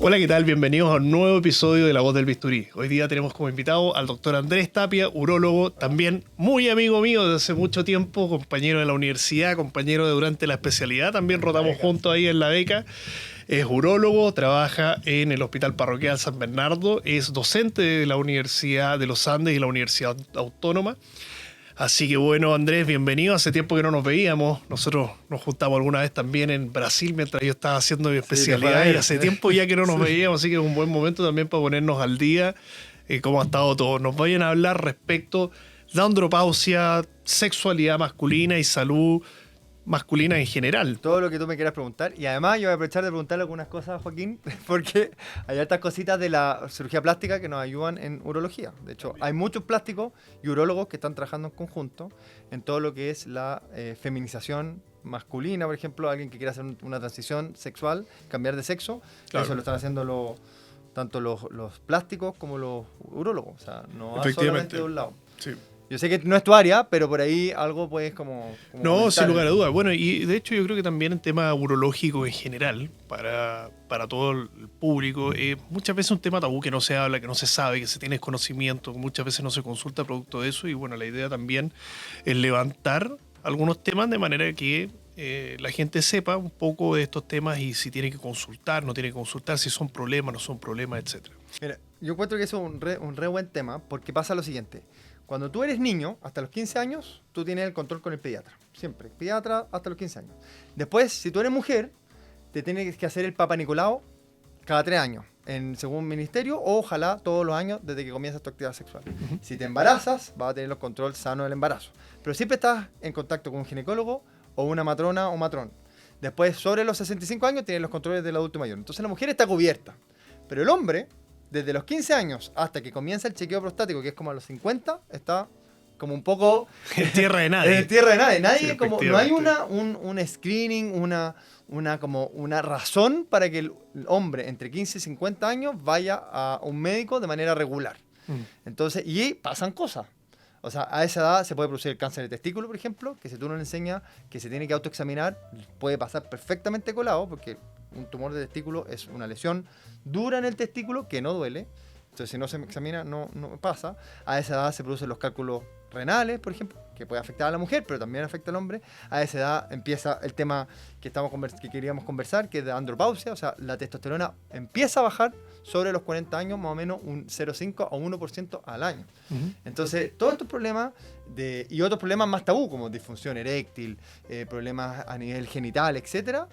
Hola, ¿qué tal? Bienvenidos a un nuevo episodio de La Voz del Bisturí. Hoy día tenemos como invitado al doctor Andrés Tapia, urólogo, también muy amigo mío desde hace mucho tiempo, compañero de la universidad, compañero de durante la especialidad, también rotamos juntos ahí en la beca. Es urólogo, trabaja en el Hospital Parroquial San Bernardo, es docente de la Universidad de los Andes y la Universidad Autónoma. Así que bueno, Andrés, bienvenido. Hace tiempo que no nos veíamos. Nosotros nos juntamos alguna vez también en Brasil mientras yo estaba haciendo mi especialidad y hace tiempo ya que no nos veíamos, así que es un buen momento también para ponernos al día cómo ha estado todo. Nos vayan a hablar respecto de andropausia, sexualidad masculina y salud masculina en general. Todo lo que tú me quieras preguntar. Y además yo voy a aprovechar de preguntarle algunas cosas a Joaquín, porque hay hartas cositas de la cirugía plástica que nos ayudan en urología. De hecho, hay muchos plásticos y urólogos que están trabajando en conjunto en todo lo que es la feminización masculina, por ejemplo, alguien que quiera hacer una transición sexual, cambiar de sexo. Claro. Eso lo están haciendo tanto los plásticos como los urólogos. O sea, no va solamente de un lado. Sí. Yo sé que no es tu área, pero por ahí algo pues como no, sin lugar a dudas. Bueno, y de hecho yo creo que también el tema urológico en general, para todo el público, muchas veces es un tema tabú que no se habla, que no se sabe, que se tiene desconocimiento, que muchas veces no se consulta producto de eso. Y bueno, la idea también es levantar algunos temas de manera que la gente sepa un poco de estos temas y si tiene que consultar, no tiene que consultar, si son problemas, no son problemas, etc. Mira, yo encuentro que eso es un re buen tema porque pasa lo siguiente. Cuando tú eres niño, hasta los 15 años, tú tienes el control con el pediatra. Siempre. Pediatra hasta los 15 años. Después, si tú eres mujer, te tienes que hacer el Papa Nicolau cada 3 años, según ministerio, o ojalá todos los años desde que comienzas tu actividad sexual. Si te embarazas, vas a tener los controles sanos del embarazo. Pero siempre estás en contacto con un ginecólogo o una matrona o matrón. Después, sobre los 65 años, tienes los controles del adulto mayor. Entonces la mujer está cubierta. Pero el hombre, desde los 15 años hasta que comienza el chequeo prostático, que es como a los 50, está como un poco... En tierra de nadie. En tierra de nadie. Nadie Sí, como, no hay un screening, una razón para que el hombre entre 15 y 50 años vaya a un médico de manera regular. Entonces, y pasan cosas. O sea, a esa edad se puede producir el cáncer de testículo, por ejemplo, que si tú no le enseñas que se tiene que autoexaminar, puede pasar perfectamente colado, porque un tumor de testículo es una lesión dura en el testículo que no duele. Entonces, si no se examina, no pasa. A esa edad se producen los cálculos renales, por ejemplo, que puede afectar a la mujer, pero también afecta al hombre. A esa edad empieza el tema que queríamos conversar, que es de andropausia. O sea, la testosterona empieza a bajar sobre los 40 años, más o menos un 0,5 a 1% al año. Entonces, todos estos problemas y otros problemas más tabú, como disfunción eréctil, problemas a nivel genital, etcétera,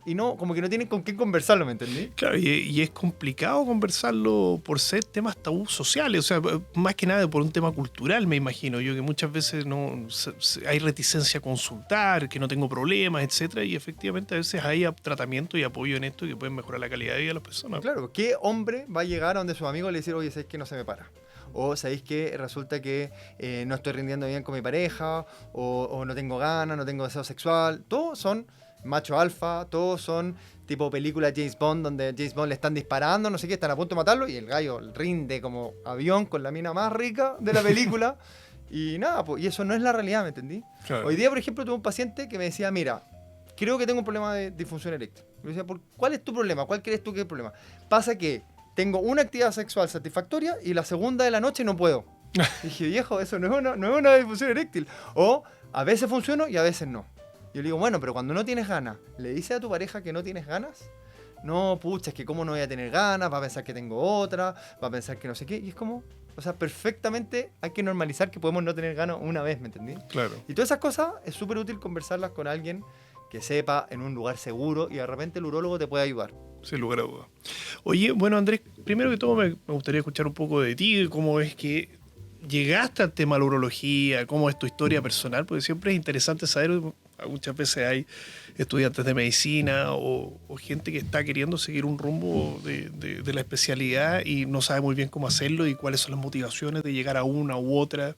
y no, como que no tienen con qué conversarlo, ¿me entendí? Claro, y es complicado conversarlo por ser temas tabú sociales, o sea, más que nada por un tema cultural, me imagino yo, que muchas veces hay reticencia a consultar, que no tengo problemas, etcétera, y efectivamente a veces hay tratamiento y apoyo en esto que pueden mejorar la calidad de vida de las personas. Claro, ¿qué hombre va a llegar a donde sus amigos le decir, oye, ¿sabéis que no se me para? O ¿sabéis que resulta que no estoy rindiendo bien con mi pareja? O no tengo ganas, no tengo deseo sexual. Todos son macho alfa, todos son tipo película James Bond, donde James Bond le están disparando, no sé qué, están a punto de matarlo y el gallo rinde como avión con la mina más rica de la película. Y nada, pues, y eso no es la realidad, ¿me entendí? Claro. Hoy día, por ejemplo, tuve un paciente que me decía, mira, creo que tengo un problema de disfunción eréctil. Me decía, ¿cuál es tu problema? ¿Cuál crees tú que es el problema? Pasa que tengo una actividad sexual satisfactoria y la segunda de la noche no puedo. Dije, viejo, eso no es una disfunción eréctil. O a veces funciona y a veces no. Yo le digo, bueno, pero cuando no tienes ganas, ¿le dices a tu pareja que no tienes ganas? No, pucha, es que cómo no voy a tener ganas, va a pensar que tengo otra, va a pensar que no sé qué. Y es como, o sea, perfectamente hay que normalizar que podemos no tener ganas una vez, ¿me entendí? Claro. Y todas esas cosas es súper útil conversarlas con alguien que sepa, en un lugar seguro, y de repente el urólogo te puede ayudar. Sin lugar a dudas. Oye, bueno, Andrés, primero que todo me gustaría escuchar un poco de ti, cómo es que llegaste al tema de la urología, cómo es tu historia personal, porque siempre es interesante saber. Muchas veces hay estudiantes de medicina o gente que está queriendo seguir un rumbo de la especialidad y no sabe muy bien cómo hacerlo y cuáles son las motivaciones de llegar a una u otra.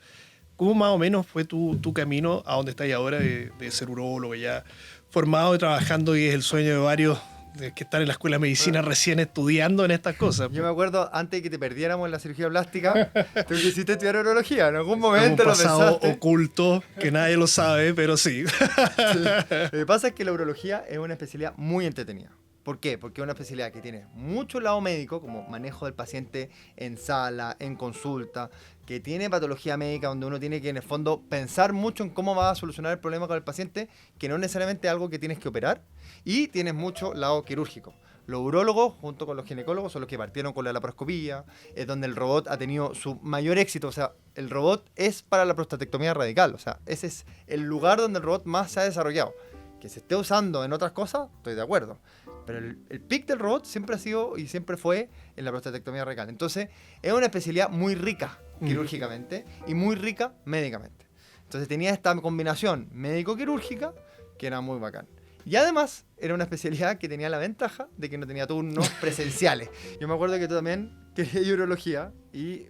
¿Cómo más o menos fue tu camino a donde estás ahora de ser urólogo ya formado y trabajando, y es el sueño de varios que están en la escuela de medicina recién estudiando en estas cosas? Yo me acuerdo, antes de que te perdiéramos en la cirugía plástica, tú quisiste estudiar urología, en algún momento un pasado lo pensaste. oculto que nadie lo sabe, pero sí. Sí. Lo que pasa es que la urología es una especialidad muy entretenida. ¿Por qué? Porque es una especialidad que tiene mucho lado médico, como manejo del paciente en sala, en consulta, que tiene patología médica donde uno tiene que en el fondo pensar mucho en cómo va a solucionar el problema con el paciente, que no necesariamente es algo que tienes que operar, y tienes mucho lado quirúrgico. Los urólogos, junto con los ginecólogos, son los que partieron con la laparoscopía, es donde el robot ha tenido su mayor éxito. O sea, el robot es para la prostatectomía radical. O sea, ese es el lugar donde el robot más se ha desarrollado. Que se esté usando en otras cosas, estoy de acuerdo. Pero el pic del robot siempre ha sido y siempre fue en la prostatectomía radical. Entonces, es una especialidad muy rica quirúrgicamente y muy rica médicamente. Entonces, tenía esta combinación médico-quirúrgica que era muy bacán. Y además, era una especialidad que tenía la ventaja de que no tenía turnos presenciales. Yo me acuerdo que tú también querías urología,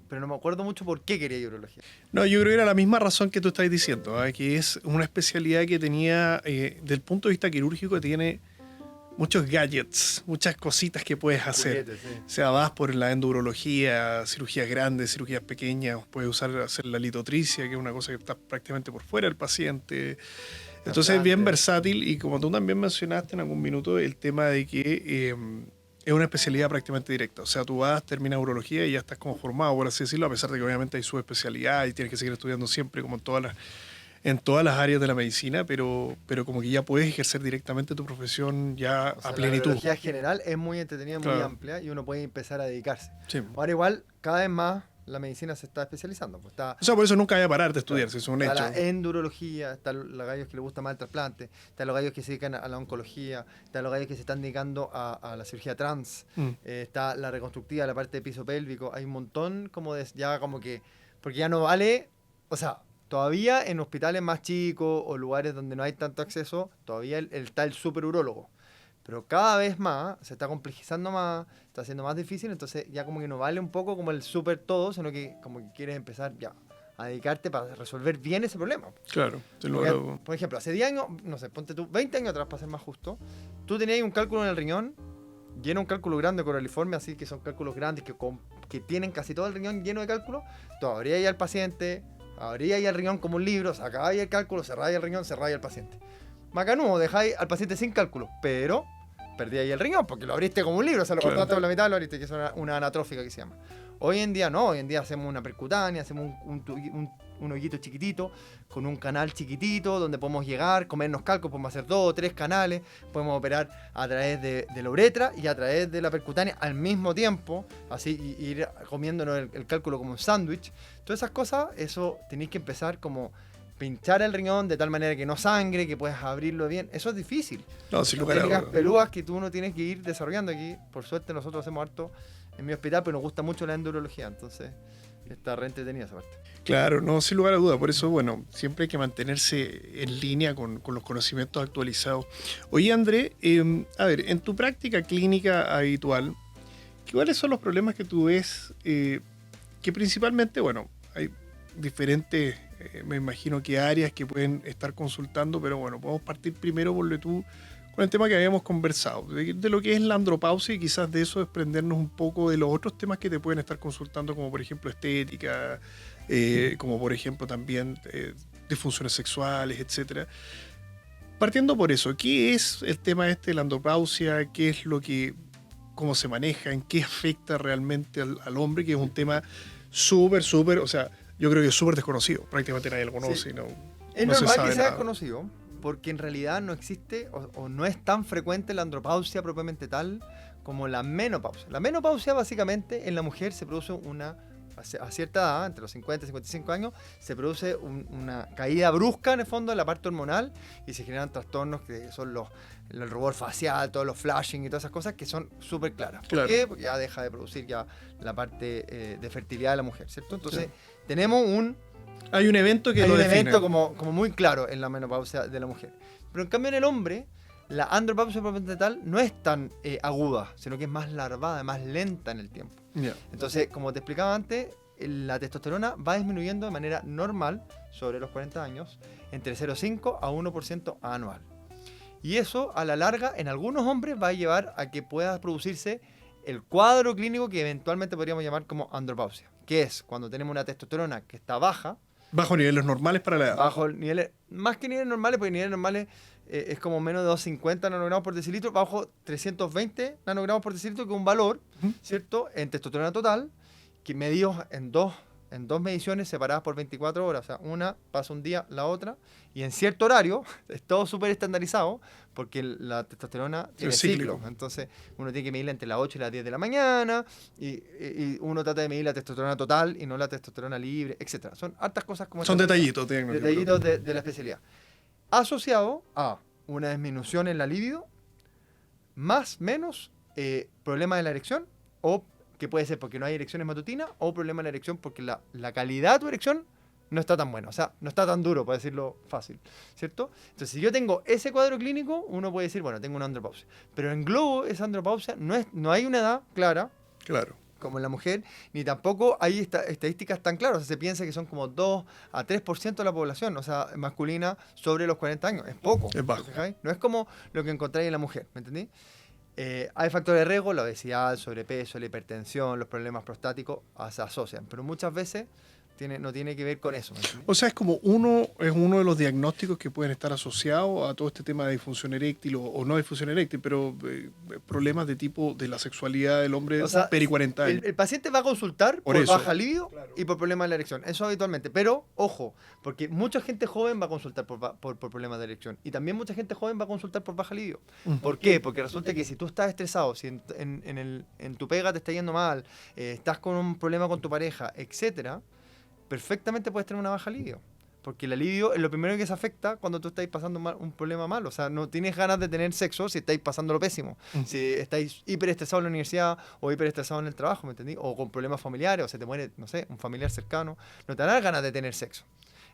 pero no me acuerdo mucho por qué querías urología. No, yo creo que era la misma razón que tú estás diciendo, que es una especialidad que tenía, del punto de vista quirúrgico, tiene muchos gadgets, muchas cositas que puedes hacer. Juguetes, sí. O sea, vas por la endourología, cirugías grandes, cirugías pequeñas, puedes hacer la litotricia, que es una cosa que está prácticamente por fuera del paciente. Entonces es bien versátil y como tú también mencionaste en algún minuto, el tema de que es una especialidad prácticamente directa. O sea, tú vas, terminas urología y ya estás como formado, por así decirlo, a pesar de que obviamente hay subespecialidad y tienes que seguir estudiando siempre como en todas las áreas de la medicina, pero como que ya puedes ejercer directamente tu profesión ya O sea, a plenitud. la urología general es muy entretenida, muy Claro. amplia y uno puede empezar a dedicarse. Sí. Ahora igual, cada vez más la medicina se está especializando. Pues está, O sea, por eso nunca hay a parar de estudiar, si es un está hecho. la endurología, están los gallos que les gusta más el trasplante, están los gallos que se dedican a la oncología, están los gallos que se están dedicando a la cirugía trans, está la reconstructiva, la parte de piso pélvico. Hay un montón como de ya como que, porque ya no vale, o sea, todavía en hospitales más chicos o lugares donde no hay tanto acceso, todavía está el super urólogo. Pero cada vez más se está complejizando más, está haciendo más difícil, entonces ya como que no vale un poco como el súper todo, sino que como que quieres empezar ya a dedicarte para resolver bien ese problema. Claro. Porque, por ejemplo, hace 10 años, no sé, ponte tú, 20 años atrás para ser más justo, tú tenías un cálculo en el riñón, lleno un cálculo grande coraliforme, así que son cálculos grandes que tienen casi todo el riñón lleno de cálculos, tú abrías ahí al paciente, abrías ahí el riñón como un libro, sacabas ahí el cálculo, cerráis el riñón, cerráis al paciente. Macanudo, dejáis al paciente sin cálculo, pero perdí ahí el riñón porque lo abriste como un libro, o sea, lo Claro. cortaste por la mitad, lo abriste, que es una anatrófica que se llama. Hoy en día no, hoy en día hacemos una percutánea, hacemos un hoyito chiquitito, con un canal chiquitito, donde podemos llegar, comernos cálculos, podemos hacer 2 o 3 canales, podemos operar a través de la uretra y a través de la percutánea al mismo tiempo, así, y ir comiéndonos el cálculo como un sándwich. Todas esas cosas, eso tenéis que empezar como pinchar el riñón de tal manera que no sangre, que puedas abrirlo bien. Eso es difícil. No, sin lugar a Técnicas dudas. pelúas que tú no tienes que ir desarrollando aquí. Por suerte nosotros hacemos harto en mi hospital, pero nos gusta mucho la endurología, entonces está re entretenida esa parte. Claro, no, sin lugar a duda. Por eso, bueno, siempre hay que mantenerse en línea con los conocimientos actualizados. Oye, André, a ver, en tu práctica clínica habitual, ¿cuáles son los problemas que tú ves? Que principalmente, bueno, hay diferentes, me imagino que áreas que pueden estar consultando, pero bueno, podemos partir primero por con el tema que habíamos conversado, de lo que es la andropausia y quizás de eso desprendernos un poco de los otros temas que te pueden estar consultando, como por ejemplo estética, como por ejemplo también disfunciones sexuales, etcétera. Partiendo por eso, ¿qué es el tema de la andropausia? ¿Qué es cómo se maneja? ¿En qué afecta realmente al hombre? Que es un tema súper, o sea, yo creo que es súper desconocido. Prácticamente nadie lo conoce. Sí. No, Es no se normal sabe que sea nada. desconocido, porque en realidad no existe o no es tan frecuente la andropausia propiamente tal como la menopausia. La menopausia básicamente en la mujer se produce a cierta edad, entre los 50 y 55 años, se produce una caída brusca en el fondo de la parte hormonal y se generan trastornos que son el rubor facial, todos los flashing y todas esas cosas que son súper claras. ¿Por Claro. qué? Porque ya deja de producir ya la parte de fertilidad de la mujer, ¿cierto? Entonces Sí. tenemos Hay un evento que hay lo un define. evento como muy claro en la menopausia de la mujer. Pero en cambio en el hombre, la andropausia propiamente tal no es tan aguda, sino que es más larvada, más lenta en el tiempo. Ya. Entonces, como te explicaba antes, la testosterona va disminuyendo de manera normal sobre los 40 años, entre 0,5 a 1% anual. Y eso, a la larga, en algunos hombres va a llevar a que pueda producirse el cuadro clínico que eventualmente podríamos llamar como andropausia, que es cuando tenemos una testosterona que está baja, Bajo niveles normales para la edad. bajo niveles, más que niveles normales, porque niveles normales es como menos de 250 nanogramos por decilitro, bajo 320 nanogramos por decilitro, que es un valor, ¿cierto?, en testosterona total, que medidos en dos mediciones separadas por 24 horas. O sea, una pasa un día, la otra, y en cierto horario, es todo súper estandarizado, porque la testosterona tiene ciclo. Entonces, uno tiene que medirla entre las 8 y las 10 de la mañana, y uno trata de medir la testosterona total y no la testosterona libre, etc. Son hartas cosas como... Son detallitos. Detallitos de la especialidad. Asociado a una disminución en la libido, menos problemas de la erección, o que puede ser porque no hay erecciones matutinas, o problema de la erección porque la calidad de tu erección no está tan buena, o sea, no está tan duro, para decirlo fácil, ¿cierto? Entonces, si yo tengo ese cuadro clínico, uno puede decir, bueno, tengo una andropausia. Pero en globo, esa andropausia no hay una edad clara, como en la mujer, ni tampoco hay estadísticas tan claras. O sea, se piensa que son como 2 a 3% de la población, o sea, masculina sobre los 40 años. Es poco. Es bajo. No es como lo que encontráis en la mujer, ¿me entendí? Hay factores de riesgo, la obesidad, el sobrepeso, la hipertensión, los problemas prostáticos se asocian, pero muchas veces no tiene que ver con eso. O sea, es como uno de los diagnósticos que pueden estar asociados a todo este tema de disfunción eréctil o no disfunción eréctil, pero problemas de tipo de la sexualidad del hombre, o sea, peri 40 años. El paciente va a consultar por baja libido y por problemas de la erección, eso habitualmente. Pero, ojo, porque mucha gente joven va a consultar por problemas de erección, y también mucha gente joven va a consultar por baja libido. ¿Por qué? Porque resulta que si tú estás estresado, si en tu pega te está yendo mal, estás con un problema con tu pareja, etcétera, perfectamente puedes tener una baja libido, porque la libido es lo primero que se afecta cuando tú estáis pasando un problema malo. O sea, no tienes ganas de tener sexo si estáis pasando lo pésimo, si estáis hiperestresados en la universidad o hiperestresados en el trabajo, ¿me entendí? O con problemas familiares, o se te muere, no sé, un familiar cercano, no te dan ganas de tener sexo.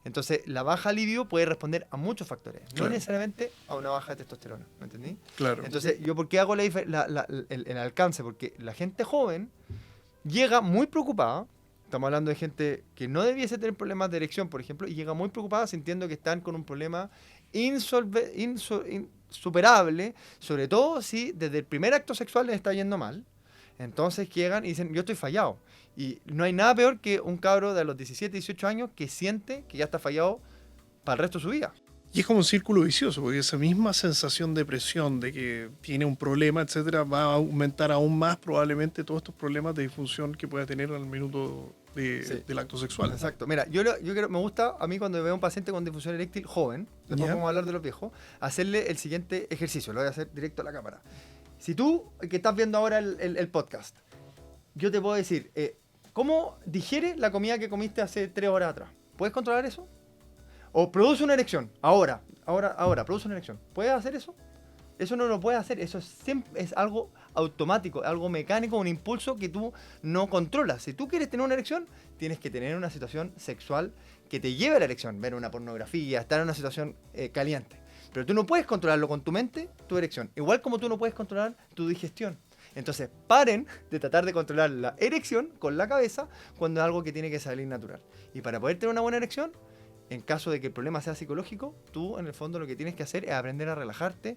Entonces, la baja libido puede responder a muchos factores, no necesariamente a una baja de testosterona, ¿me entendí? Claro. Entonces, ¿yo por qué hago el alcance? Porque la gente joven llega muy preocupada. Estamos hablando de gente que no debiese tener problemas de erección, por ejemplo, y llega muy preocupada sintiendo que están con un problema insuperable, sobre todo si desde el primer acto sexual les está yendo mal. Entonces llegan y dicen, yo estoy fallado. Y no hay nada peor que un cabro de los 17, 18 años que siente que ya está fallado para el resto de su vida. Y es como un círculo vicioso, porque esa misma sensación de presión, de que tiene un problema, etcétera, va a aumentar aún más probablemente todos estos problemas de disfunción que pueda tener al minuto del acto sexual. Exacto. Mira, me gusta a mí cuando veo a un paciente con disfunción eréctil joven, después vamos a hablar de los viejos, hacerle el siguiente ejercicio. Lo voy a hacer directo a la cámara. Si tú, que estás viendo ahora el podcast, yo te puedo decir, ¿cómo digieres la comida que comiste hace 3 horas atrás? ¿Puedes controlar eso? O produce una erección, ahora, produce una erección. ¿Puedes hacer eso? Eso no lo puedes hacer, eso es algo automático, algo mecánico, un impulso que tú no controlas. Si tú quieres tener una erección, tienes que tener una situación sexual que te lleve a la erección, ver una pornografía, estar en una situación caliente. Pero tú no puedes controlarlo con tu mente, tu erección. Igual como tú no puedes controlar tu digestión. Entonces, paren de tratar de controlar la erección con la cabeza cuando es algo que tiene que salir natural. Y para poder tener una buena erección, en caso de que el problema sea psicológico, tú en el fondo lo que tienes que hacer es aprender a relajarte,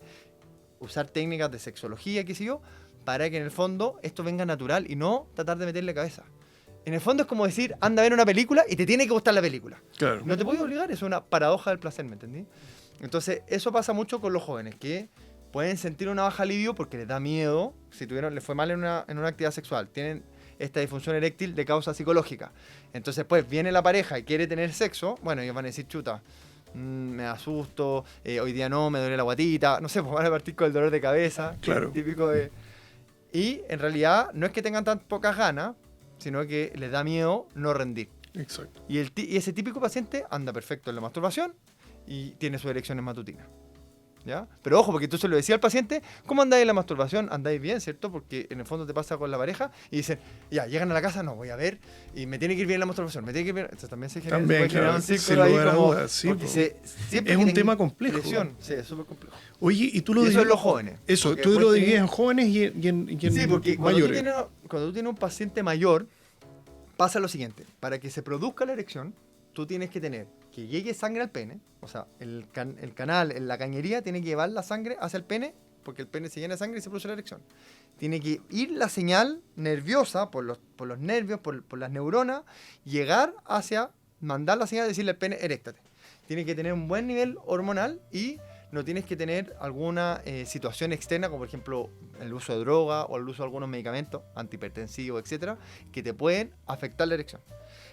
usar técnicas de sexología, qué sé yo, para que en el fondo esto venga natural y no tratar de meterle cabeza. En el fondo es como decir, anda a ver una película y te tiene que gustar la película. Claro. No te puedes obligar, es una paradoja del placer, ¿me entendí? Entonces, eso pasa mucho con los jóvenes, que pueden sentir una baja libido porque les da miedo, si les fue mal en una actividad sexual, tienen esta disfunción eréctil de causa psicológica. Entonces, pues, viene la pareja y quiere tener sexo, bueno, ellos van a decir, chuta, me asusto, hoy día no, me duele la guatita, no sé, pues van a partir con el dolor de cabeza, claro, típico de... Y en realidad no es que tengan tan pocas ganas, sino que les da miedo no rendir. Exacto. Y ese típico paciente anda perfecto en la masturbación y tiene sus erecciones matutinas. ¿Ya? Pero ojo, porque tú se lo decías al paciente, ¿cómo andáis en la masturbación? Andáis bien, ¿cierto? Porque en el fondo te pasa con la pareja y dicen, ya, llegan a la casa, no, voy a ver y me tiene que ir bien la masturbación, me tiene que ir bien. Entonces también se genera, claro, un círculo ahí como... Sí, es un tema complejo. Presión, sí, es súper complejo. Oye, y tú lo divides... Eso en los jóvenes. Eso, tú lo divides en jóvenes y en sí, porque mayores. Cuando tú tienes un paciente mayor, pasa lo siguiente, para que se produzca la erección, tú tienes que tener que llegue sangre al pene, o sea, el canal, la cañería tiene que llevar la sangre hacia el pene, porque el pene se llena de sangre y se produce la erección. Tiene que ir la señal nerviosa por los nervios, por las neuronas, llegar hacia, mandar la señal y decirle al pene, eréctate. Tiene que tener un buen nivel hormonal y no tienes que tener alguna situación externa, como por ejemplo el uso de droga o el uso de algunos medicamentos antihipertensivos, etcétera, que te pueden afectar la erección.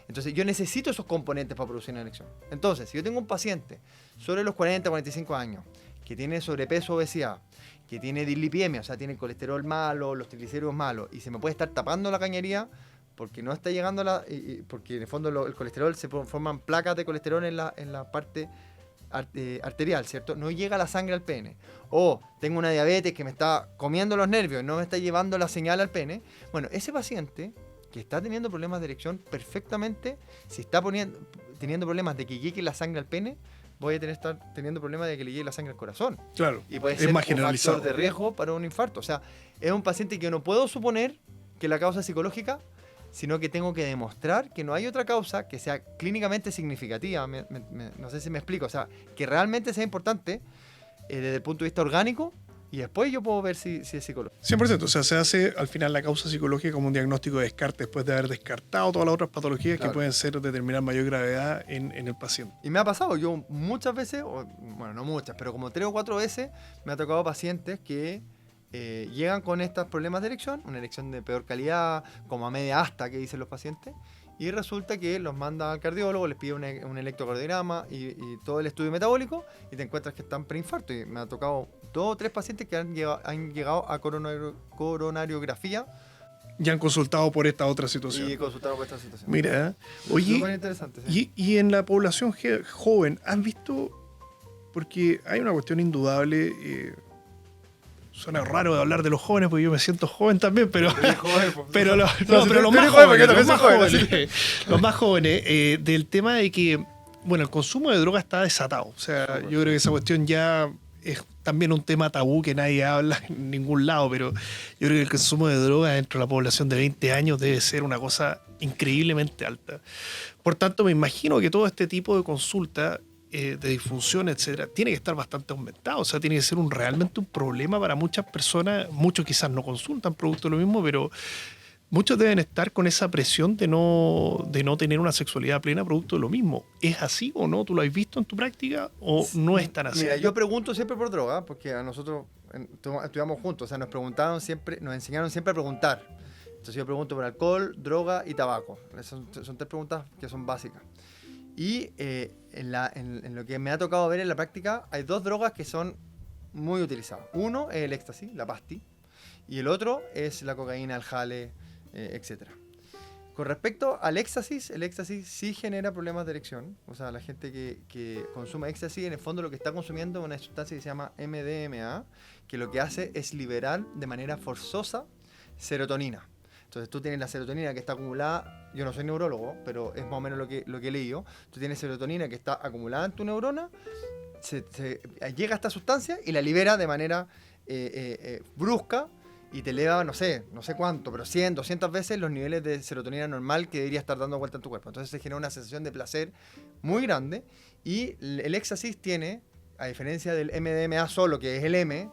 Entonces yo necesito esos componentes para producir una erección. Entonces, si yo tengo un paciente sobre los 40, 45 años, que tiene sobrepeso, obesidad, que tiene dislipidemia, o sea, tiene colesterol malo, los triglicéridos malos, y se me puede estar tapando la cañería porque no está llegando porque en el fondo el colesterol se forman placas de colesterol en la parte arterial, ¿cierto? No llega la sangre al pene. O tengo una diabetes que me está comiendo los nervios y no me está llevando la señal al pene. Bueno, ese paciente que está teniendo problemas de erección, perfectamente, si está teniendo problemas de que llegue la sangre al pene, voy a estar teniendo problemas de que le llegue la sangre al corazón. Claro, y puede ser más un generalizado factor de riesgo para un infarto. O sea, es un paciente que yo no puedo suponer que la causa es psicológica, sino que tengo que demostrar que no hay otra causa que sea clínicamente significativa. No sé si me explico. O sea, que realmente sea importante desde el punto de vista orgánico, y después yo puedo ver si es psicológico. 100%, o sea, se hace al final la causa psicológica como un diagnóstico de descarte después de haber descartado todas las otras patologías, claro, que pueden ser de determinar mayor gravedad en el paciente. Y me ha pasado, yo muchas veces, bueno, no muchas, pero como 3 o 4 veces me ha tocado pacientes que llegan con estos problemas de erección, una erección de peor calidad, como a media asta que dicen los pacientes, y resulta que los manda al cardiólogo, les pide un electrocardiograma y todo el estudio metabólico, y te encuentras que están preinfarto. Y me ha tocado 2 o 3 pacientes que han llegado a coronariografía. Ya han consultado por esta otra situación. Y consultaron por esta situación. Mira, oye, interesante, sí. y en la población joven, ¿has visto? Porque hay una cuestión indudable. Suena raro de hablar de los jóvenes porque yo me siento joven también, pero los más jóvenes, del tema de que, bueno, el consumo de droga está desatado. O sea, yo creo que esa cuestión ya es también un tema tabú que nadie habla en ningún lado, pero yo creo que el consumo de droga dentro de la población de 20 años debe ser una cosa increíblemente alta. Por tanto, me imagino que todo este tipo de consulta de disfunción, etcétera, tiene que estar bastante aumentado. O sea, tiene que ser realmente un problema para muchas personas. Muchos quizás no consultan producto de lo mismo, pero muchos deben estar con esa presión de no tener una sexualidad plena producto de lo mismo. ¿Es así o no? ¿Tú lo has visto en tu práctica o no es tan así? Mira, yo pregunto siempre por droga, porque a nosotros estudiamos juntos, o sea, nos enseñaron siempre a preguntar. Entonces yo pregunto por alcohol, droga y tabaco. Son 3 preguntas que son básicas. Y en lo que me ha tocado ver en la práctica, hay 2 drogas que son muy utilizadas. Uno es el éxtasis, la pasti, y el otro es la cocaína, el jale, etc. Con respecto al éxtasis, el éxtasis sí genera problemas de erección. O sea, la gente que consume éxtasis, en el fondo lo que está consumiendo es una sustancia que se llama MDMA, que lo que hace es liberar de manera forzosa serotonina. Entonces tú tienes la serotonina que está acumulada, yo no soy neurólogo, pero es más o menos lo que he leído. Tú tienes serotonina que está acumulada en tu neurona, llega a esta sustancia y la libera de manera brusca y te eleva, no sé cuánto, pero 100, 200 veces los niveles de serotonina normal que debería estar dando vuelta en tu cuerpo. Entonces se genera una sensación de placer muy grande, y el éxtasis tiene, a diferencia del MDMA solo, que es el M,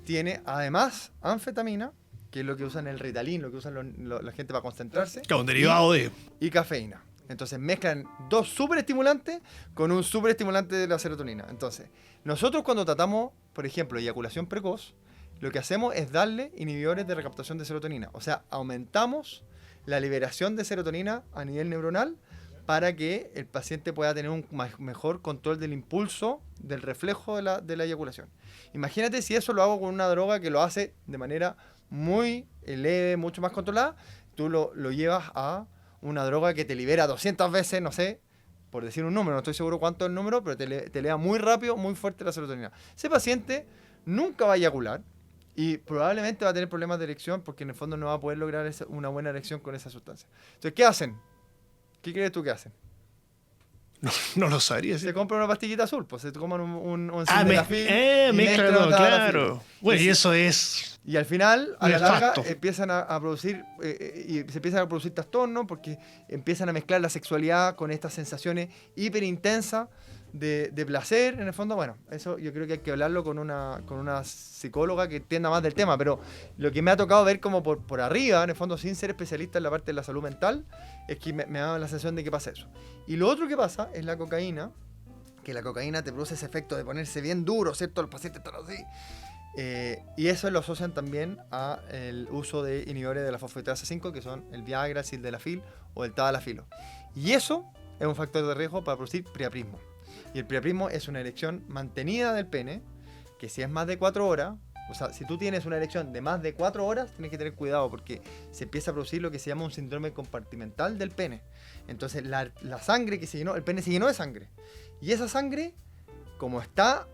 tiene además anfetamina, que es lo que usan el Ritalin, lo que usan la gente para concentrarse. Claro, un derivado y cafeína. Entonces mezclan 2 superestimulantes con un superestimulante de la serotonina. Entonces, nosotros cuando tratamos, por ejemplo, eyaculación precoz, lo que hacemos es darle inhibidores de recaptación de serotonina. O sea, aumentamos la liberación de serotonina a nivel neuronal para que el paciente pueda tener un mejor control del impulso, del reflejo de la eyaculación. Imagínate si eso lo hago con una droga que lo hace de manera muy leve, mucho más controlada. Tú lo llevas a una droga que te libera 200 veces, no sé, por decir un número, no estoy seguro cuánto es el número, pero te eleva muy rápido, muy fuerte la serotonina. Ese paciente nunca va a eyacular y probablemente va a tener problemas de erección, porque en el fondo no va a poder lograr una buena erección con esa sustancia. Entonces, ¿qué hacen? ¿Qué crees tú que hacen? No lo sabría. Se compran una pastillita azul, pues se toman un mezclan, claro. Bueno, y eso es... Y al final, a la larga, empiezan a producir, y se empiezan a producir trastornos, porque empiezan a mezclar la sexualidad con estas sensaciones hiperintensas de placer, en el fondo. Bueno, eso yo creo que hay que hablarlo con una psicóloga que entienda más del tema, pero lo que me ha tocado ver como por arriba, en el fondo, sin ser especialista en la parte de la salud mental, es que me da la sensación de que pasa eso. Y lo otro que pasa es la cocaína, que la cocaína te produce ese efecto de ponerse bien duro, ¿cierto? Los pacientes están así. Y eso lo asocian también al uso de inhibidores de la fosfatasa 5, que son el Viagra, el sildenafil o el tadalafilo. Y eso es un factor de riesgo para producir priapismo. Y el priapismo es una erección mantenida del pene, que si es más de 4 horas, o sea, si tú tienes una erección de más de 4 horas, tienes que tener cuidado porque se empieza a producir lo que se llama un síndrome compartimental del pene. Entonces la sangre que se llenó, el pene se llenó de sangre. Y esa sangre, como está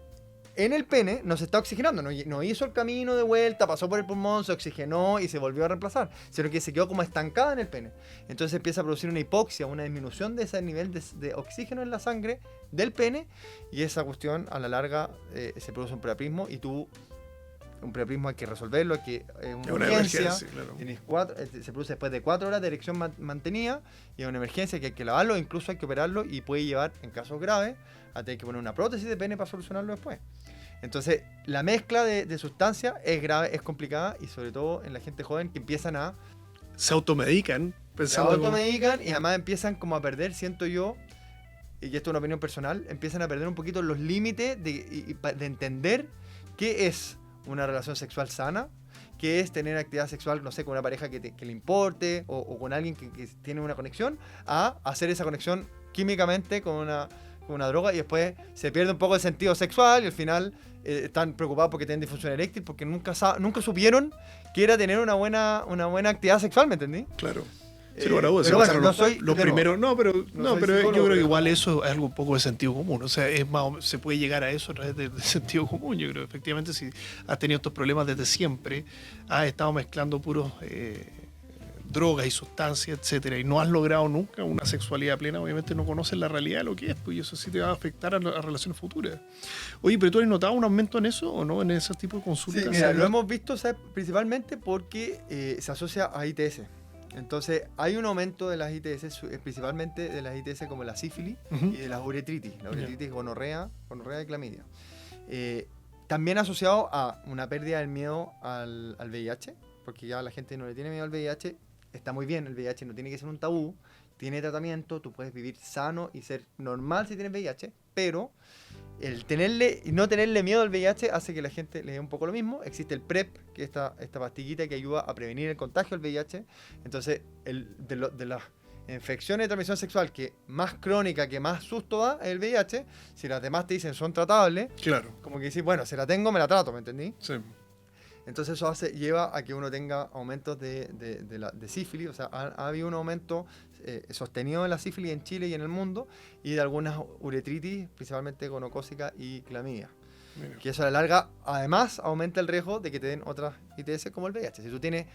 en el pene, no se está oxigenando, no hizo el camino de vuelta, pasó por el pulmón, se oxigenó y se volvió a reemplazar, sino que se quedó como estancada en el pene. Entonces empieza a producir una hipoxia, una disminución de ese nivel de oxígeno en la sangre del pene, y esa cuestión a la larga se produce un priapismo, y un priapismo hay que resolverlo, hay que una emergencia, claro. Se produce después de 4 horas de erección mantenida, y es una emergencia que hay que lavarlo, incluso hay que operarlo, y puede llevar, en casos graves, a tener que poner una prótesis de pene para solucionarlo después. Entonces, la mezcla de sustancias es grave, es complicada, y sobre todo en la gente joven que empiezan a... Se automedican. Se automedican y además empiezan como a perder, siento yo, y esto es una opinión personal, empiezan a perder un poquito los límites de entender qué es una relación sexual sana, qué es tener actividad sexual, no sé, con una pareja que le importe, o con alguien que tiene una conexión, a hacer esa conexión químicamente con una droga, y después se pierde un poco el sentido sexual, y al final están preocupados porque tienen disfunción eréctil, porque nunca supieron que era tener una buena actividad sexual, ¿me entendí? Claro. Sin lugar a dudas, bueno, no soy lo primero, pero yo creo que igual pero... eso es algo un poco de sentido común. O sea, se puede llegar a eso a través de sentido común. Yo creo, efectivamente, si has tenido estos problemas desde siempre, has estado mezclando puros drogas y sustancias, etcétera, y no has logrado nunca una sexualidad plena, obviamente no conoces la realidad de lo que es, pues, y eso sí te va a afectar a relaciones futuras. Oye, pero ¿tú has notado un aumento en eso o no, en ese tipo de consultas? Sí, mira, lo hemos visto, ¿sabes? Principalmente porque se asocia a ITS. Entonces, hay un aumento de las ITS, principalmente de las ITS como la sífilis y de la uretritis. La uretritis, gonorrea y clamidia. También asociado a una pérdida del miedo al VIH, porque ya la gente no le tiene miedo al VIH. Está muy bien, el VIH no tiene que ser un tabú, tiene tratamiento, tú puedes vivir sano y ser normal si tienes VIH, pero el no tenerle miedo al VIH hace que la gente le dé un poco lo mismo. Existe el PrEP, que es esta pastillita que ayuda a prevenir el contagio del VIH. Entonces, de las infecciones de transmisión sexual que más crónica, que más susto da, es el VIH. Si las demás te dicen son tratables, claro, como que decís, bueno, si la tengo, me la trato, ¿me entendí? Sí. Entonces eso lleva a que uno tenga aumentos de sífilis, o sea, ha habido un aumento sostenido en la sífilis en Chile y en el mundo, y de algunas uretritis, principalmente gonocócica y clamidia. Mira. Que eso a la larga, además, aumenta el riesgo de que te den otras ITS como el VIH. Si tú tienes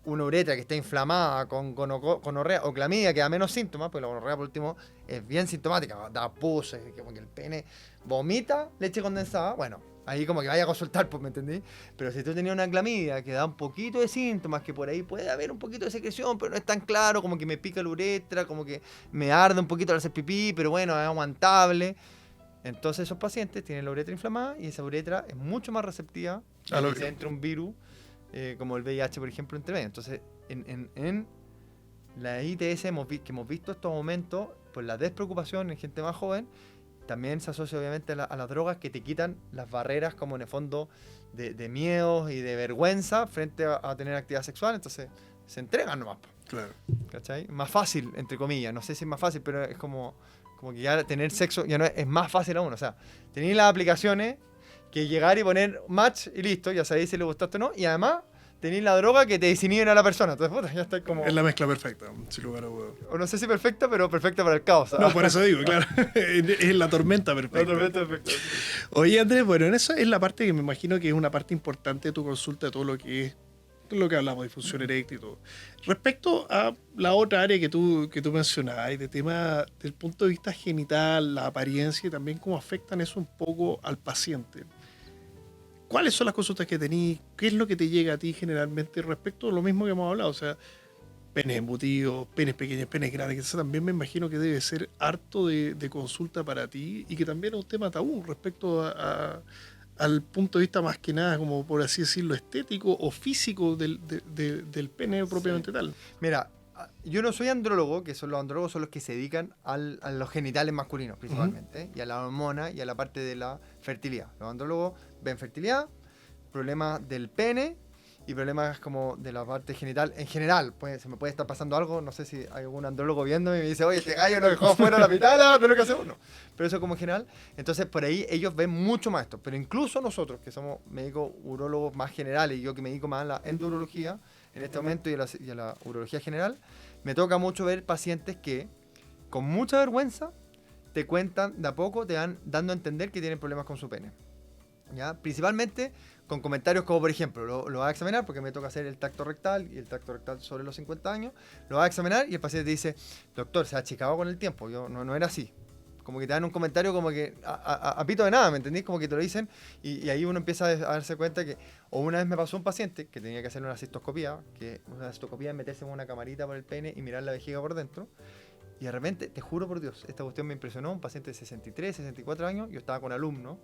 una uretra que está inflamada con gonorrea o clamidia, que da menos síntomas, porque la gonorrea, por último, es bien sintomática, da pus, como que el pene vomita leche condensada, bueno, ahí como que vaya a consultar, pues, ¿me entendí? Pero si tú tenías una clamidia que da un poquito de síntomas, que por ahí puede haber un poquito de secreción, pero no es tan claro, como que me pica la uretra, como que me arde un poquito al hacer pipí, pero bueno, es aguantable. Entonces esos pacientes tienen la uretra inflamada, y esa uretra es mucho más receptiva a que se entre un virus como el VIH, por ejemplo, entre medio. Entonces, en la ITS que hemos visto estos aumentos por la despreocupación en gente más joven, también se asocia obviamente a las drogas que te quitan las barreras, como en el fondo de miedos y de vergüenza frente a tener actividad sexual. Entonces se entregan nomás. Claro. ¿Cachai? Más fácil, entre comillas. No sé si es más fácil, pero es como que ya tener sexo ya no es más fácil aún. O sea, tenéis las aplicaciones que llegar y poner match y listo, ya sabéis si le gustaste o no. Y además tenéis la droga que te desinhiben a la persona. Entonces, puta, ya está como... Es la mezcla perfecta, sin lugar a dudas. O no sé si perfecta, pero perfecta para el caos. No, por eso digo, claro. Es la tormenta perfecta. La tormenta perfecta. Oye, Andrés, bueno, en esa es la parte que me imagino que es una parte importante de tu consulta, todo lo que es lo que hablamos, difusión eréctil y todo. Respecto a la otra área que tú mencionabas, de tema del punto de vista genital, la apariencia y también cómo afectan eso un poco al paciente. ¿Cuáles son las consultas que tenís? ¿Qué es lo que te llega a ti generalmente respecto a lo mismo que hemos hablado? O sea, penes embutidos, penes pequeños, penes grandes, que eso también me imagino que debe ser harto de consulta para ti, y que también es un tema tabú respecto al punto de vista más que nada, como por así decirlo, estético o físico del pene propiamente tal. Mira, yo no soy andrólogo, que son los andrólogos son los que se dedican a los genitales masculinos principalmente, y a la hormona y a la parte de la fertilidad. Los andrólogos ven fertilidad, problemas del pene y problemas como de la parte genital en general. Pues se me puede estar pasando algo, no sé si hay algún andrólogo viéndome y me dice, oye, este gallo nos dejó fuera la mitad de lo que hacemos. No, pero eso como en general. Entonces por ahí ellos ven mucho más esto. Pero incluso nosotros, que somos médicos urólogos más generales, y yo que me dedico más a la endurología en este momento y a la urología general, me toca mucho ver pacientes que con mucha vergüenza te cuentan de a poco, te van dando a entender que tienen problemas con su pene. ¿Ya? Principalmente con comentarios como, por ejemplo, lo va a examinar porque me toca hacer el tacto rectal y el tacto rectal sobre los 50 años, lo va a examinar y el paciente dice, doctor, se ha achicado con el tiempo, yo no era así. Como que te dan un comentario como que a pito de nada, ¿me entendís? Como que te lo dicen y ahí uno empieza a darse cuenta que, o una vez me pasó un paciente que tenía que hacer una cistoscopía, que una cistoscopía es meterse en una camarita por el pene y mirar la vejiga por dentro, y de repente, te juro por Dios, esta cuestión me impresionó, un paciente de 63, 64 años, yo estaba con alumnos,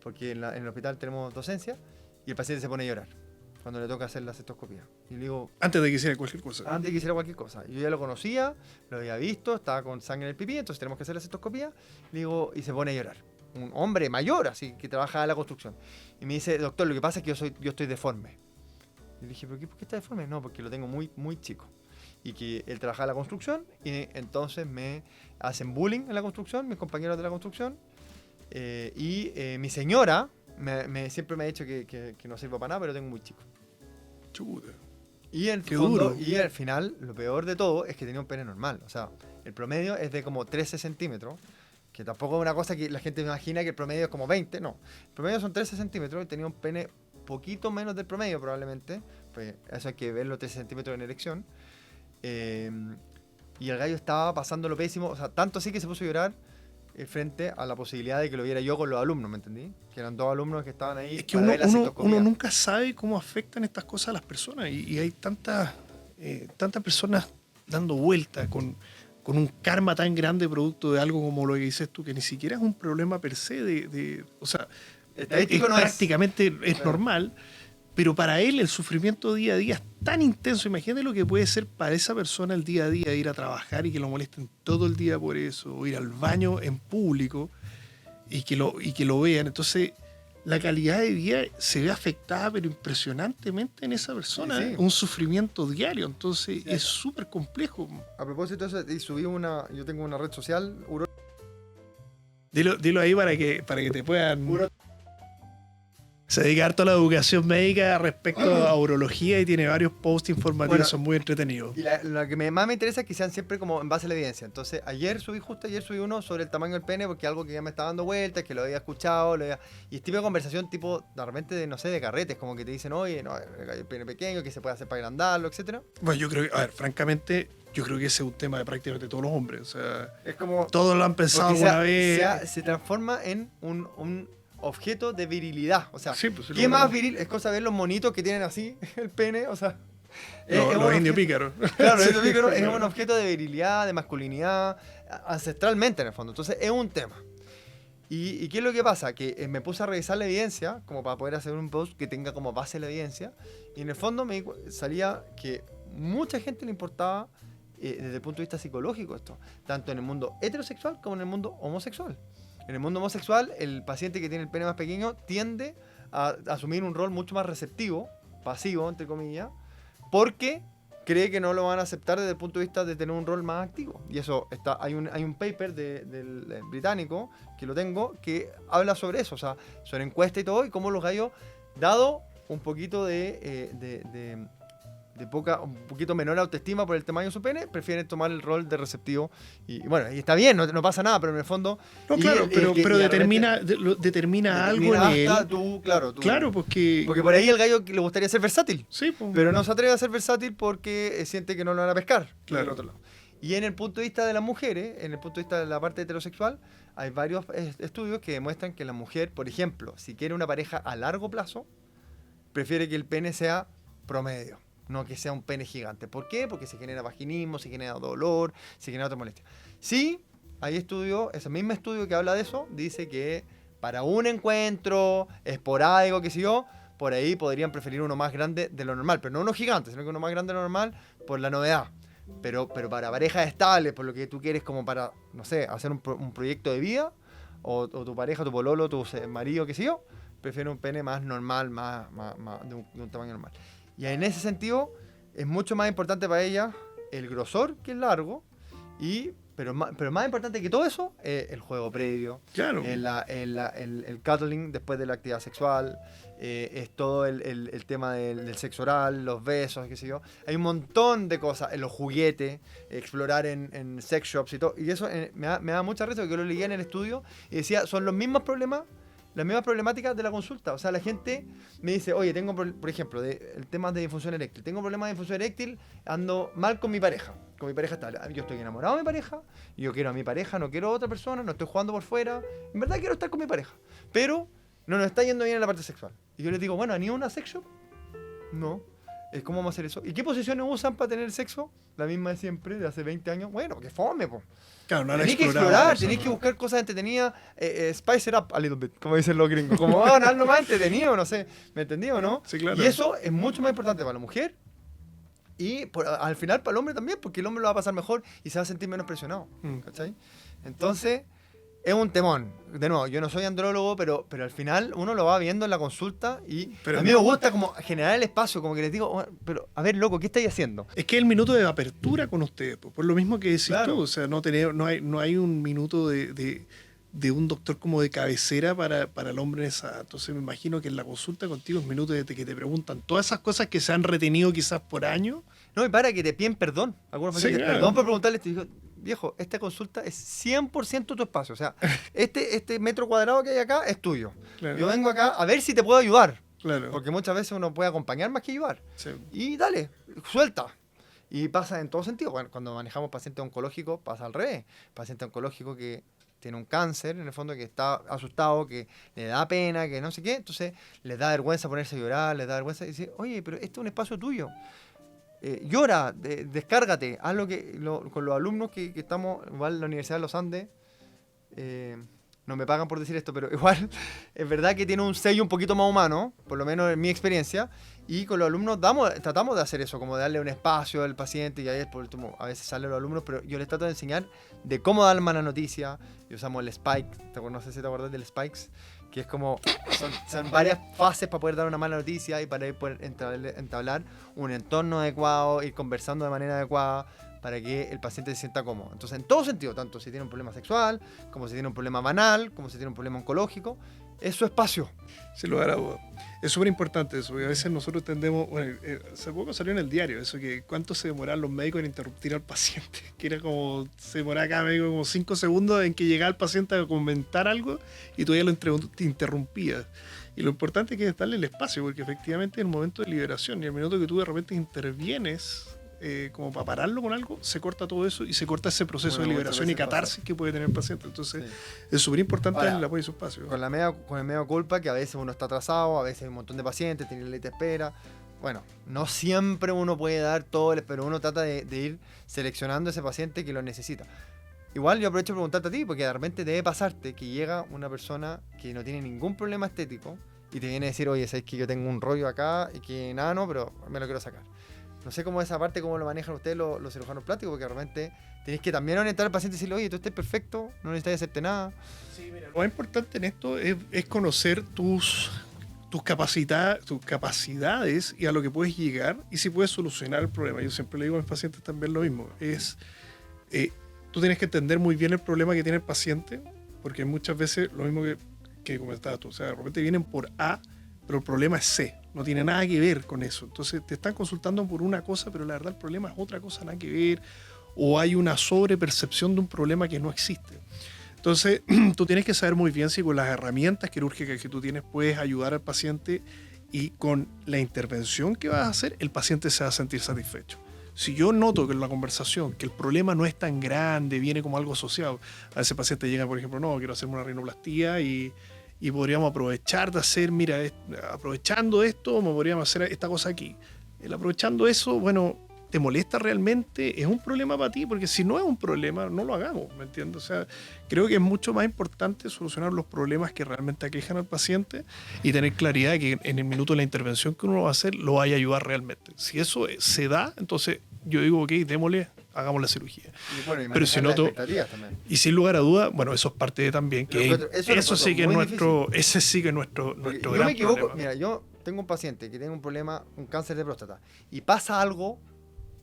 porque en el hospital tenemos docencia, y el paciente se pone a llorar cuando le toca hacer la cistoscopía. Y le digo... Antes de que hiciera cualquier cosa. Antes de que hiciera cualquier cosa. Yo ya lo conocía, lo había visto, estaba con sangre en el pipí, entonces tenemos que hacer la cistoscopía. Le digo, y se pone a llorar. Un hombre mayor, así, que trabaja en la construcción. Y me dice, doctor, lo que pasa es que yo estoy deforme. Y le dije, ¿por qué está deforme? No, porque lo tengo muy, muy chico. Y que él trabaja en la construcción, y entonces me hacen bullying en la construcción, mis compañeros de la construcción. Mi señora siempre me ha dicho que no sirvo para nada, pero tengo muy chico. Chuta. Y al final, lo peor de todo es que tenía un pene normal. O sea, el promedio es de como 13 centímetros, que tampoco es una cosa que la gente imagina que el promedio es como 20, no. El promedio son 13 centímetros y tenía un pene poquito menos del promedio probablemente. Pues eso hay que verlo, 13 centímetros en erección. Y el gallo estaba pasando lo pésimo, o sea, tanto así que se puso a llorar frente a la posibilidad de que lo viera yo con los alumnos, ¿me entendí? Que eran 2 alumnos que estaban ahí. Es que uno nunca sabe cómo afectan estas cosas a las personas y hay tantas personas dando vueltas con un karma tan grande producto de algo como lo que dices tú, que ni siquiera es un problema per se o sea, estadístico prácticamente es normal, pero para él el sufrimiento día a día es tan intenso. Imagínate lo que puede ser para esa persona el día a día, ir a trabajar y que lo molesten todo el día por eso, o ir al baño en público y que lo vean. Entonces, la calidad de vida se ve afectada, pero impresionantemente en esa persona. Sí. Un sufrimiento diario. Entonces, es súper complejo. A propósito de eso, subí yo tengo una red social, Dilo ahí para que te puedan... Se dedica harto a la educación médica respecto a urología y tiene varios posts informativos, son muy entretenidos. Y lo que más me interesa es que sean siempre como en base a la evidencia. Entonces, ayer subí uno sobre el tamaño del pene, porque algo que ya me estaba dando vueltas, que lo había escuchado, y es tipo de conversación tipo, de repente, de carretes, como que te dicen, oye, no, el pene pequeño, ¿qué se puede hacer para agrandarlo, etcétera? Bueno, yo creo que, francamente, yo creo que ese es un tema de prácticamente todos los hombres. O sea, es como, todos lo han pensado alguna vez. Se transforma en un objeto de virilidad, o sea, sí, pues, ¿qué más viril? Es cosa ver los monitos que tienen así el pene, o sea, los indios pícaros. Claro, los indios pícaros es un objeto de virilidad, de masculinidad, ancestralmente en el fondo. Entonces es un tema. ¿Y qué es lo que pasa? Que me puse a revisar la evidencia, como para poder hacer un post que tenga como base la evidencia, y en el fondo salía que mucha gente le importaba desde el punto de vista psicológico esto, tanto en el mundo heterosexual como en el mundo homosexual. En el mundo homosexual, el paciente que tiene el pene más pequeño tiende a asumir un rol mucho más receptivo, pasivo, entre comillas, porque cree que no lo van a aceptar desde el punto de vista de tener un rol más activo. Y eso hay un paper del británico, que lo tengo, que habla sobre eso, o sea, sobre encuesta y todo, y cómo los gallos, dado un poquito un poquito menor autoestima por el tamaño de su pene, prefieren tomar el rol de receptivo. Y bueno, y está bien, no pasa nada, pero en el fondo... No, claro, pero determina algo en él. Claro, porque por ahí el gallo le gustaría ser versátil. Sí, pues. Pero no se atreve a ser versátil porque siente que no lo van a pescar. Claro. Del otro lado. Y en el punto de vista de las mujeres, en el punto de vista de la parte heterosexual, hay varios estudios que demuestran que la mujer, por ejemplo, si quiere una pareja a largo plazo, prefiere que el pene sea promedio, no que sea un pene gigante. ¿Por qué? Porque se genera vaginismo, se genera dolor, se genera otra molestia. Sí, hay estudios, ese mismo estudio que habla de eso, dice que para un encuentro esporádico, qué sé yo, por ahí podrían preferir uno más grande de lo normal, pero no uno gigante, sino que uno más grande de lo normal por la novedad. pero para parejas estables, por lo que tú quieres como para, no sé, hacer un proyecto de vida, o tu pareja, tu pololo, tu marido, qué sé yo, prefiere un pene más normal, de un tamaño normal. Y en ese sentido, es mucho más importante para ella el grosor, que es largo, pero más importante que todo eso es el juego previo, Claro. el cuddling después de la actividad sexual, es todo el tema del sexo oral, los besos, qué sé yo. Hay un montón de cosas, en los juguetes, explorar en sex shops y todo. Y eso me da mucha risa porque yo lo leía en el estudio y decía, son los mismos problemas, las mismas problemáticas de la consulta. O sea, la gente me dice, oye, tengo, por ejemplo, el tema de disfunción eréctil. Tengo problemas de disfunción eréctil, ando mal con mi pareja estable. Yo estoy enamorado de mi pareja, yo quiero a mi pareja, no quiero a otra persona, no estoy jugando por fuera. En verdad quiero estar con mi pareja. Pero no nos está yendo bien en la parte sexual. Y yo les digo, bueno, ¿ni una sex shop? No. ¿Cómo vamos a hacer eso? ¿Y qué posiciones usan para tener sexo? La misma de siempre, de hace 20 años. Bueno, que fome, po. Claro, no Tenéis que explorar, tenéis que buscar cosas entretenidas, spice it up a little bit, como dicen los gringos. Como, algo más entretenido, no sé. ¿Me entendí o no? Sí, claro. Y eso es mucho más importante para la mujer y al final para el hombre también, porque el hombre lo va a pasar mejor y se va a sentir menos presionado. ¿Cachai? Entonces, es un temón. De nuevo, yo no soy andrólogo, pero al final uno lo va viendo en la consulta y a mí me gusta como generar el espacio, como que les digo, pero a ver, loco, ¿qué estáis haciendo? Es que el minuto de apertura con ustedes, por lo mismo que decís Claro. tú, o sea, no hay un minuto de un doctor como de cabecera para el hombre en esa. Entonces me imagino que en la consulta contigo es minuto de que te preguntan todas esas cosas que se han retenido quizás por años. No, y para que te piden perdón. Algunos pacientes, claro. perdón por preguntarles, te digo, viejo, esta consulta es 100% tu espacio. O sea, este metro cuadrado que hay acá es tuyo. Claro. Yo vengo acá a ver si te puedo ayudar. Claro. Porque muchas veces uno puede acompañar más que ayudar. Sí. Y dale, suelta. Y pasa en todo sentido. Bueno, cuando manejamos pacientes oncológicos, pasa al revés. Paciente oncológico que tiene un cáncer, en el fondo, que está asustado, que le da pena, que no sé qué. Entonces, les da vergüenza ponerse a llorar, les da vergüenza decir, oye, pero este es un espacio tuyo. Llora, descárgate, haz con los alumnos que estamos, igual en la Universidad de los Andes, no me pagan por decir esto, pero igual es verdad que tiene un sello un poquito más humano, por lo menos en mi experiencia, y con los alumnos tratamos de hacer eso, como de darle un espacio al paciente, y ahí por último a veces salen los alumnos, pero yo les trato de enseñar de cómo dar mala noticia, y usamos el Spike, no sé si te acuerdas del Spikes, que es como, son varias fases para poder dar una mala noticia y para poder entablar un entorno adecuado, ir conversando de manera adecuada para que el paciente se sienta cómodo. Entonces, en todo sentido, tanto si tiene un problema sexual, como si tiene un problema banal, como si tiene un problema oncológico, es su espacio. Sin lugar a dudas. Es súper importante eso, porque a veces nosotros tendemos, bueno, hace poco salió en el diario eso, que cuánto se demoraban los médicos en interrumpir al paciente, que era como, se demoraba cada médico como 5 segundos en que llegaba el paciente a comentar algo y tú ya lo interrumpías. Y lo importante es que es darle el espacio, porque efectivamente en el momento de liberación y el minuto que tú de repente intervienes, como para pararlo con algo, se corta todo eso y se corta ese proceso de liberación y catarsis que puede tener el paciente. Entonces, sí, es súper importante el apoyo de su espacio. Con el medio culpa que a veces uno está atrasado, a veces hay un montón de pacientes, tiene lista de espera. Bueno, no siempre uno puede dar todo, pero uno trata de ir seleccionando ese paciente que lo necesita. Igual yo aprovecho de preguntarte a ti, porque de repente debe pasarte que llega una persona que no tiene ningún problema estético y te viene a decir, oye, sabes que yo tengo un rollo acá y que nada, no, pero me lo quiero sacar. No sé cómo esa parte, cómo lo manejan ustedes los cirujanos plásticos, porque de repente tenéis que también orientar al paciente y decirle, oye, tú estás perfecto, no necesitas hacerte nada. Sí, mira, lo más importante en esto es conocer tus capacidades y a lo que puedes llegar y si puedes solucionar el problema. Yo siempre le digo a mis pacientes también lo mismo. Tú tienes que entender muy bien el problema que tiene el paciente, porque muchas veces lo mismo que comentabas tú. O sea, de repente vienen por A, pero el problema es C. No tiene nada que ver con eso. Entonces te están consultando por una cosa, pero la verdad el problema es otra cosa, nada que ver. O hay una sobrepercepción de un problema que no existe. Entonces tú tienes que saber muy bien si con las herramientas quirúrgicas que tú tienes puedes ayudar al paciente y con la intervención que vas a hacer, el paciente se va a sentir satisfecho. Si yo noto que en la conversación que el problema no es tan grande, viene como algo asociado, a ese paciente llega, por ejemplo, no, quiero hacerme una rinoplastía y podríamos aprovechar de hacer, mira, aprovechando esto, me podríamos hacer esta cosa aquí. El aprovechando eso, bueno, ¿te molesta realmente? ¿Es un problema para ti? Porque si no es un problema, no lo hagamos, ¿me entiendes? O sea, creo que es mucho más importante solucionar los problemas que realmente aquejan al paciente y tener claridad de que en el minuto de la intervención que uno va a hacer, lo vaya a ayudar realmente. Si eso se da, entonces yo digo, ok, démosle hagamos la cirugía. Y bueno, y Pero si manejar no, las expectativas también. y sin lugar a duda, bueno, eso es parte de también, que Eso sí que es muy nuestro, ese sí que es Porque nuestro yo gran me equivoco, problema. mira, yo tengo un paciente que tiene un problema, un cáncer de próstata, y pasa algo,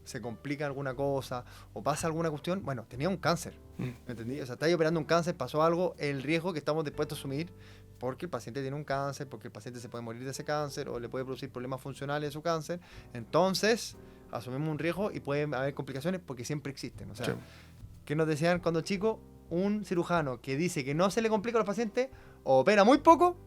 se complica alguna cosa, o pasa alguna cuestión, bueno, tenía un cáncer, ¿me entendí? O sea, está ahí operando un cáncer, pasó algo, el riesgo que estamos dispuestos a asumir, porque el paciente tiene un cáncer, porque el paciente se puede morir de ese cáncer, o le puede producir problemas funcionales de su cáncer, entonces asumimos un riesgo y pueden haber complicaciones porque siempre existen. O sea, Sí. ¿qué nos decían cuando chicos? Un cirujano que dice que no se le complica a los pacientes, o opera muy poco,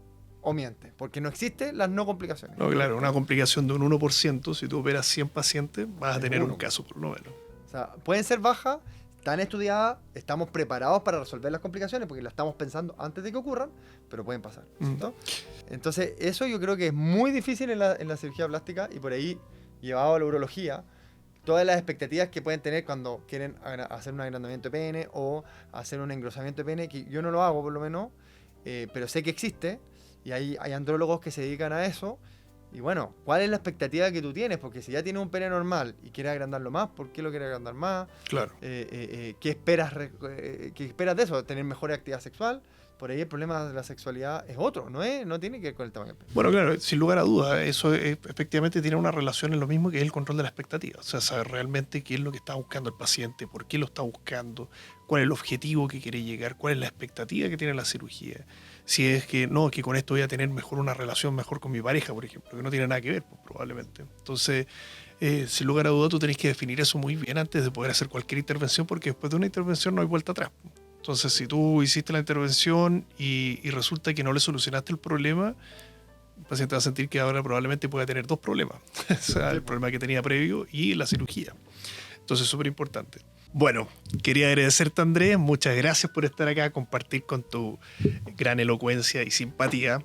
o miente, porque no existen las no complicaciones. No, claro, una complicación de un 1%, si tú operas 100 pacientes, vas a Es tener un uno. caso por lo menos. O sea, pueden ser bajas, están estudiadas, estamos preparados para resolver las complicaciones porque las estamos pensando antes de que ocurran, pero pueden pasar, ¿cierto? Entonces, eso yo creo que es muy difícil en la cirugía plástica y por ahí, llevado a la urología, todas las expectativas que pueden tener cuando quieren hacer un agrandamiento de pene o hacer un engrosamiento de pene, que yo no lo hago por lo menos, pero sé que existe y hay andrólogos que se dedican a eso. Y bueno, ¿cuál es la expectativa que tú tienes? Porque si ya tienes un pene normal y quieres agrandarlo más, ¿por qué lo quieres agrandar más? Claro. ¿Qué esperas de eso? ¿Tener mejor actividad sexual? Por ahí el problema de la sexualidad es otro, no tiene que ver con el tamaño del pene. Bueno, claro, sin lugar a dudas, eso efectivamente tiene una relación en lo mismo que es el control de la expectativa. O sea, saber realmente qué es lo que está buscando el paciente, por qué lo está buscando, cuál es el objetivo que quiere llegar, cuál es la expectativa que tiene la cirugía. Si es que no, que con esto voy a tener mejor una relación mejor con mi pareja, por ejemplo, que no tiene nada que ver, pues, probablemente. Entonces, sin lugar a dudas, tú tenés que definir eso muy bien antes de poder hacer cualquier intervención, porque después de una intervención no hay vuelta atrás. Entonces, si tú hiciste la intervención y resulta que no le solucionaste el problema, el paciente va a sentir que ahora probablemente pueda tener dos problemas. O sea, el problema que tenía previo y la cirugía. Entonces, súper importante. Bueno, quería agradecerte, Andrés. Muchas gracias por estar acá, compartir con tu gran elocuencia y simpatía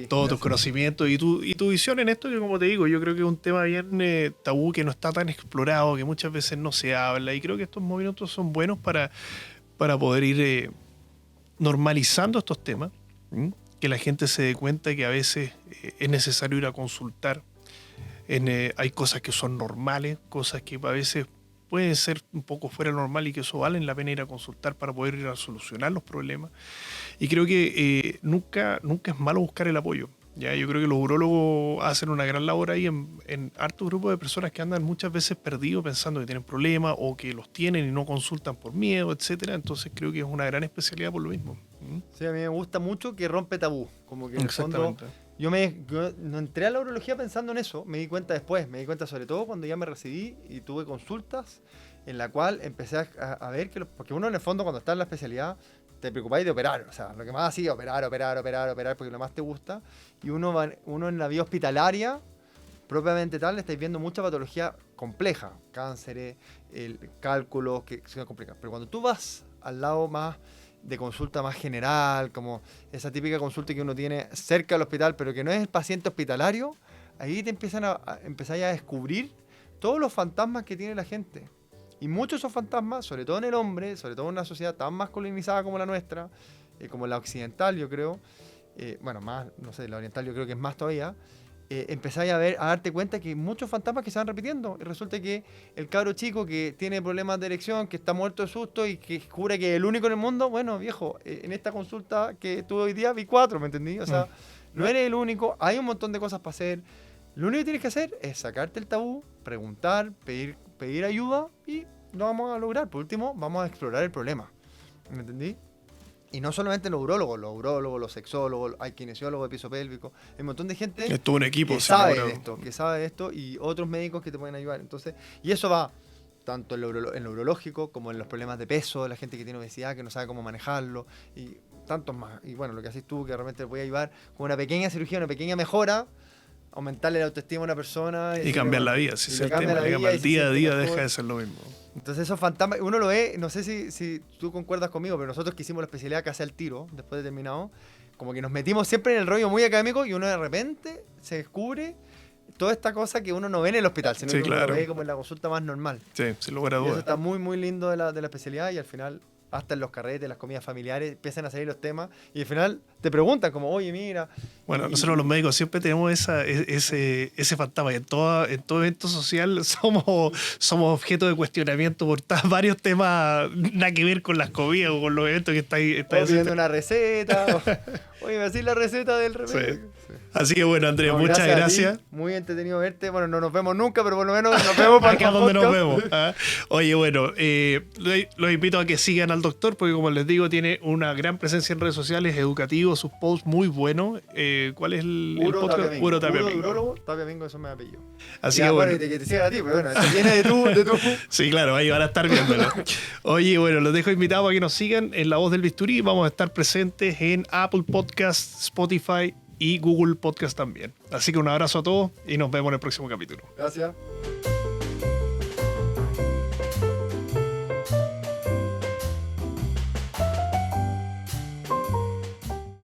todos tus conocimientos y tu visión en esto, que como te digo, yo creo que es un tema bien tabú, que no está tan explorado, que muchas veces no se habla, y creo que estos movimientos son buenos para poder ir normalizando estos temas, que la gente se dé cuenta que a veces es necesario ir a consultar. Hay cosas que son normales, cosas que a veces pueden ser un poco fuera de lo normal y que eso vale la pena ir a consultar para poder ir a solucionar los problemas. Y creo que nunca es malo buscar el apoyo. ¿Ya? Yo creo que los urólogos hacen una gran labor ahí en hartos grupos de personas que andan muchas veces perdidos pensando que tienen problemas o que los tienen y no consultan por miedo, etcétera. Entonces creo que es una gran especialidad por lo mismo. Sí, a mí me gusta mucho que rompe tabú. Como que en el fondo, yo no entré a la urología pensando en eso, me di cuenta después, me di cuenta sobre todo cuando ya me recibí y tuve consultas en la cual empecé a ver que, porque uno en el fondo cuando está en la especialidad te preocupáis de operar, o sea, lo que más hacía, operar, porque lo más te gusta, y uno en la vía hospitalaria, propiamente tal, estáis viendo mucha patología compleja, cánceres, cálculos que se complican, pero cuando tú vas al lado más de consulta más general, como esa típica consulta que uno tiene cerca del hospital, pero que no es el paciente hospitalario, ahí te empezáis a descubrir todos los fantasmas que tiene la gente. Y muchos de esos fantasmas, sobre todo en el hombre, sobre todo en una sociedad tan masculinizada como la nuestra, como la occidental, yo creo, bueno, más, no sé, la oriental yo creo que es más todavía, empezáis a darte cuenta que hay muchos fantasmas que se van repitiendo. Y resulta que el cabro chico que tiene problemas de erección, que está muerto de susto y que jura que es el único en el mundo, bueno, viejo, en esta consulta que tuve hoy día vi 4, ¿me entendí? O sea, no eres el único, hay un montón de cosas para hacer. Lo único que tienes que hacer es sacarte el tabú, preguntar, pedir ayuda y lo vamos a lograr. Por último, vamos a explorar el problema. ¿Me entendí? Y no solamente los urólogos, los sexólogos, hay kinesiólogos de piso pélvico, hay un montón de gente es todo un equipo, que sabe de esto y otros médicos que te pueden ayudar. Entonces, y eso va tanto en lo urológico como en los problemas de peso, la gente que tiene obesidad, que no sabe cómo manejarlo y tantos más. Y bueno, lo que haces tú, que realmente te puede ayudar con una pequeña cirugía, una pequeña mejora, aumentarle la autoestima a una persona. Y cambiar la vida, si es el tema. El día a día deja de ser lo mismo. Entonces esos fantasmas, uno lo ve, no sé si tú concuerdas conmigo, pero nosotros que hicimos la especialidad casi al tiro, después de terminado, como que nos metimos siempre en el rollo muy académico y uno de repente se descubre toda esta cosa que uno no ve en el hospital, sino que uno lo ve como en la consulta más normal. Sí, sin lugar a dudas. Eso está muy, muy lindo de la especialidad y al final hasta en los carretes, las comidas familiares, empiezan a salir los temas y al final te preguntan como, oye, mira. Bueno, nosotros los médicos siempre tenemos ese fantasma. En todo evento social somos objeto de cuestionamiento por varios temas nada que ver con las comidas o con los eventos que estáis viendo una receta. Oye, me decís la receta del remedio. Sí. Así que bueno, Andrés, muchas gracias. Muy entretenido verte. Bueno, no nos vemos nunca, pero por lo menos nos vemos para acá donde nos vemos. Oye, bueno, los invito a que sigan al doctor porque como les digo, tiene una gran presencia en redes sociales, educativo, sus posts muy buenos. ¿Cuál es el podcast? Uro Tapia Mingo. Tapia Mingo, eso me apellido. Así que bueno. Que te sigan a ti, pero bueno, te viene de tu. Sí, claro, ahí van a estar viéndolo. Oye, bueno, los dejo invitados a que nos sigan en La Voz del Bisturí. Vamos a estar presentes en Apple Podcasts, Spotify y Google Podcast también. Así que un abrazo a todos y nos vemos en el próximo capítulo. Gracias.